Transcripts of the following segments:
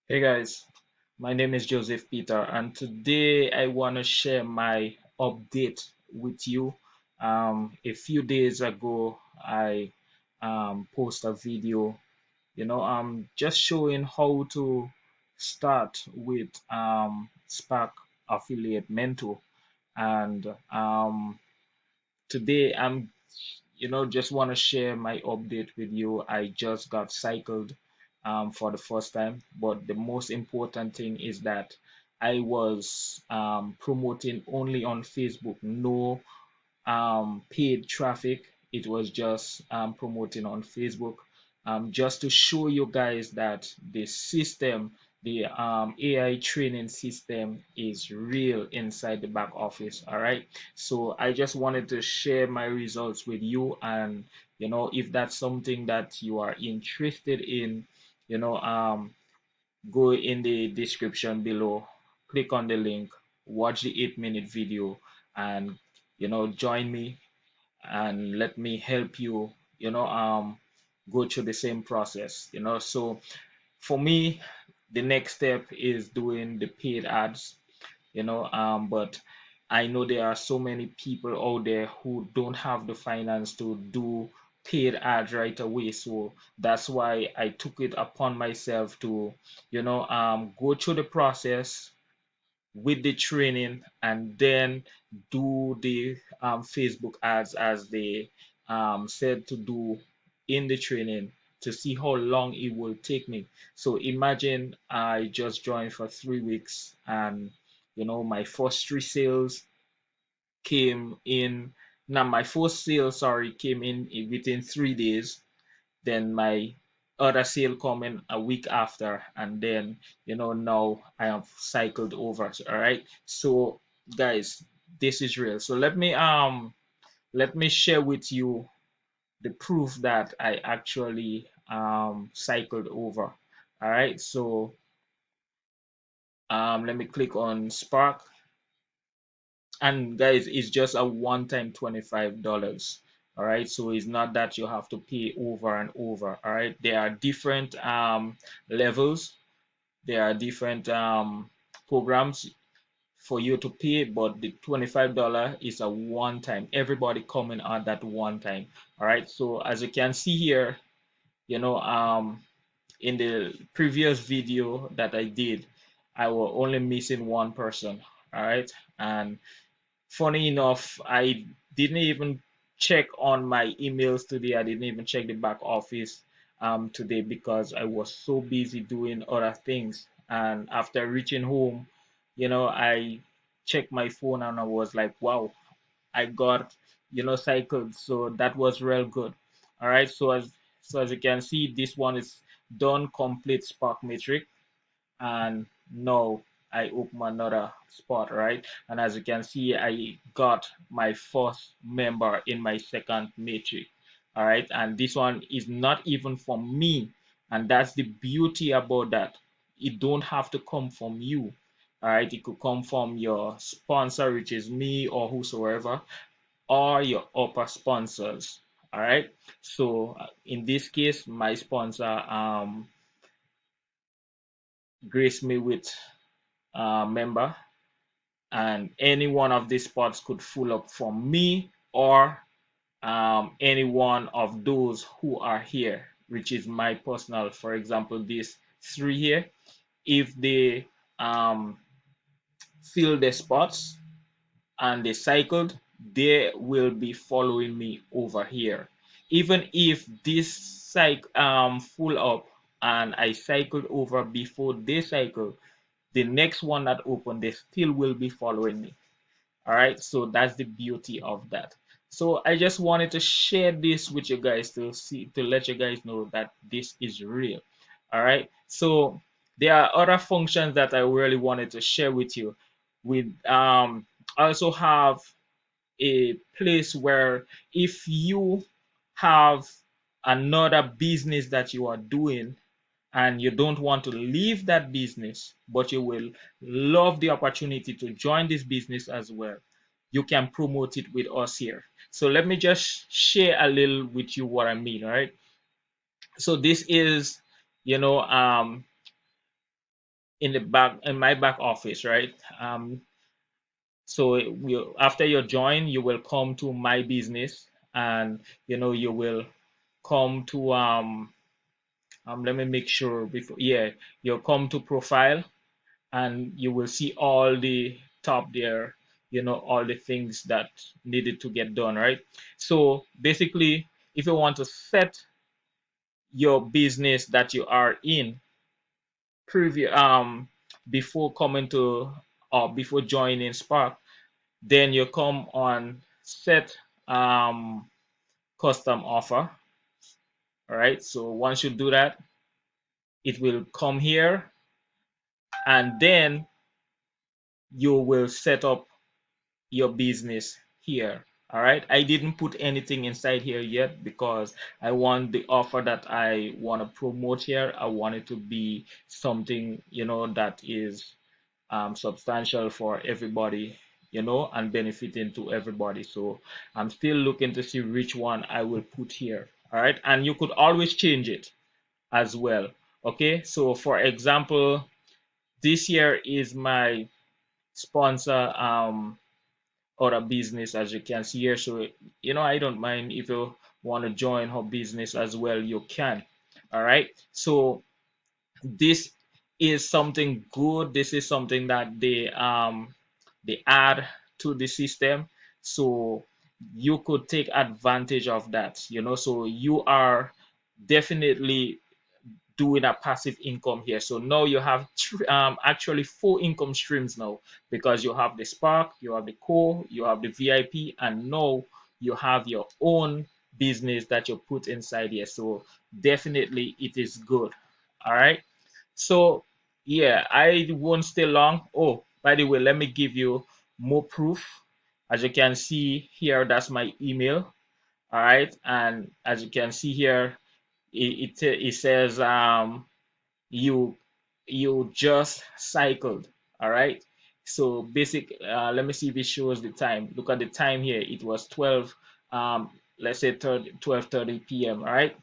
Hey guys, my name is Joseph Peter, and today I want to share my update with you. A few days ago, I post a video, just showing how to start with Spark Affiliate Mentor, and today I'm just want to share my update with you. I just got cycled for the first time, but the most important thing is that I was promoting only on Facebook, no paid traffic. It was just promoting on Facebook, just to show you guys that the system, the AI training system, is real inside the back office. All right. So I just wanted to share my results with you, and if that's something that you are interested in, you know, go in the description below, click on the link, watch the 8-minute video, and join me and let me help you go through the same process. So for me, the next step is doing the paid ads. But I know there are so many people out there who don't have the finance to do paid ads right away. So that's why I took it upon myself to go through the process with the training, and then do the Facebook ads as they said to do in the training, to see how long it will take me. So imagine I just joined for 3 weeks, and my first three sales came in. Now my first sale, sorry, came in within 3 days. Then my other sale coming a week after, and then now I have cycled over. All right, so guys, this is real. So let me share with you the proof that I actually cycled over. All right, so let me click on Spark, and guys, it's just a one-time $25. All right, so it's not that you have to pay over and over. All right, there are different levels. There are different programs for you to pay, but the $25 is a one time. Everybody coming at that one time. All right, so as you can see here, you know in the previous video that I did, I was only missing one person. All right, and funny enough, I didn't even check on my emails today. I didn't even check the back office today because I was so busy doing other things. And after reaching home, I checked my phone and I was like, wow, I got, cycled. So that was real good. All right. So as you can see, this one is done complete Spark Matrix, and now I open another spot, right? And as you can see, I got my first member in my second matrix. All right, and this one is not even from me, and that's the beauty about that. It don't have to come from you. All right, it could come from your sponsor, which is me or whosoever, or your upper sponsors. All right, so in this case, my sponsor graced me with member, and any one of these spots could fill up for me, or any one of those who are here, which is my personal. For example, these three here, if they um, fill the spots and they cycled, they will be following me over here. Even if this full up and I cycled over before they cycle, the next one that opened, they still will be following me. All right, so that's the beauty of that. So I just wanted to share this with you guys to let you guys know that this is real. All right, so there are other functions that I really wanted to share with you. With I also have a place where if you have another business that you are doing and you don't want to leave that business, but you will love the opportunity to join this business as well, you can promote it with us here. So let me just share a little with you what I mean, all right? So this is, you know, in the back in my back office, right? So after you join, you will come to my business, and you will come to let me make sure before, yeah, you'll come to profile, and you will see all the top there, all the things that needed to get done, right? So basically, if you want to set your business that you are in preview before coming to, or before joining Spark, then you come on set custom offer. All right, so once you do that, it will come here, and then you will set up your business here. All right, I didn't put anything inside here yet because I want the offer that I want to promote here, I want it to be something that is substantial for everybody, and benefiting to everybody. So I'm still looking to see which one I will put here. All right, and you could always change it as well. Okay, so for example, this here is my sponsor or a business, as you can see here. So I don't mind if you want to join her business as well, you can. All right, so this is something good. This is something that they add to the system, so you could take advantage of that. So you are definitely doing a passive income here. So now you have actually four income streams now, because you have the Spark, you have the Core, you have the VIP, and now you have your own business that you put inside here. So definitely it is good. All right. So yeah, I won't stay long. Oh, by the way, let me give you more proof. As you can see here, that's my email. All right, and as you can see here, it says you you just cycled. All right, so let me see if it shows the time. Look at the time here. It was 12, let's say 12:30 p.m. All right,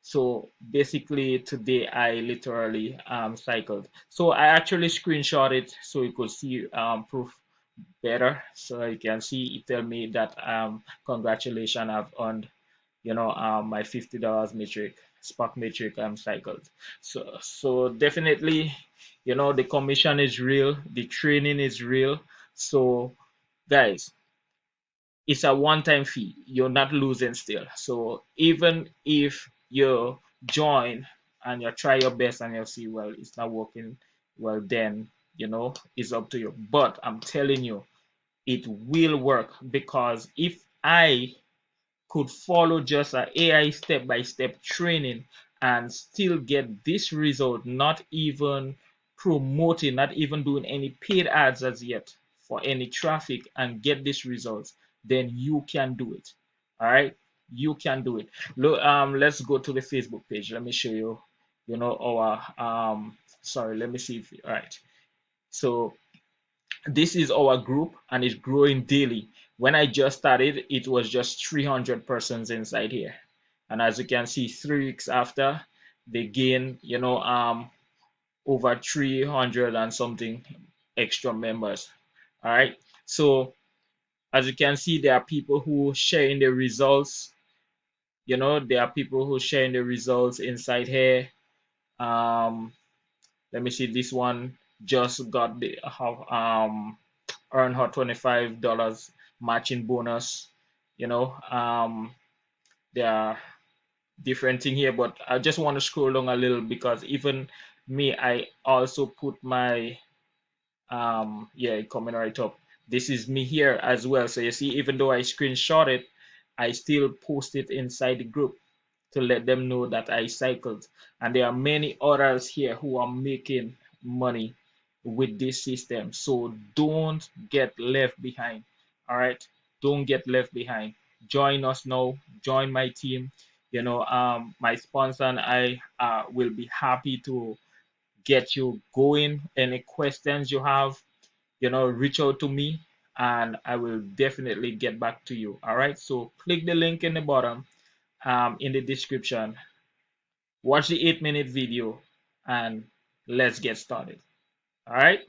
so basically today I literally cycled. So I actually screenshot it so you could see proof better. So you can see it tell me that congratulations, I've earned my $50 metric spark metric cycles. So definitely, the commission is real, the training is real. So guys, it's a one-time fee, you're not losing still. So even if you join and you try your best and you see, well, it's not working, well, then it's up to you. But I'm telling you, it will work, because if I could follow just an AI step-by-step training and still get this result, not even promoting, not even doing any paid ads as yet for any traffic, and get these results, then you can do it. All right, you can do it. Look, let's go to the Facebook page. Let me show you, our sorry, let me see if all right. So this is our group, and it's growing daily. When I just started, it was just 300 persons inside here, and as you can see, 3 weeks after, they gain over 300 and something extra members. All right, so as you can see, there are people who sharing the results. There are people who sharing the results inside here. um Let me see, this one just got the earn her $25 matching bonus. There are different thing here, but I just want to scroll down a little, because even me, I also put my yeah, coming right up. This is me here as well. So you see, even though I screenshot it, I still post it inside the group to let them know that I cycled. And there are many others here who are making money with this system. So don't get left behind. All right. Don't get left behind. Join us now. Join my team. My sponsor and I will be happy to get you going. Any questions you have, reach out to me, and I will definitely get back to you. All right. So click the link in the bottom, in the description. Watch the 8-minute video, and let's get started. All right.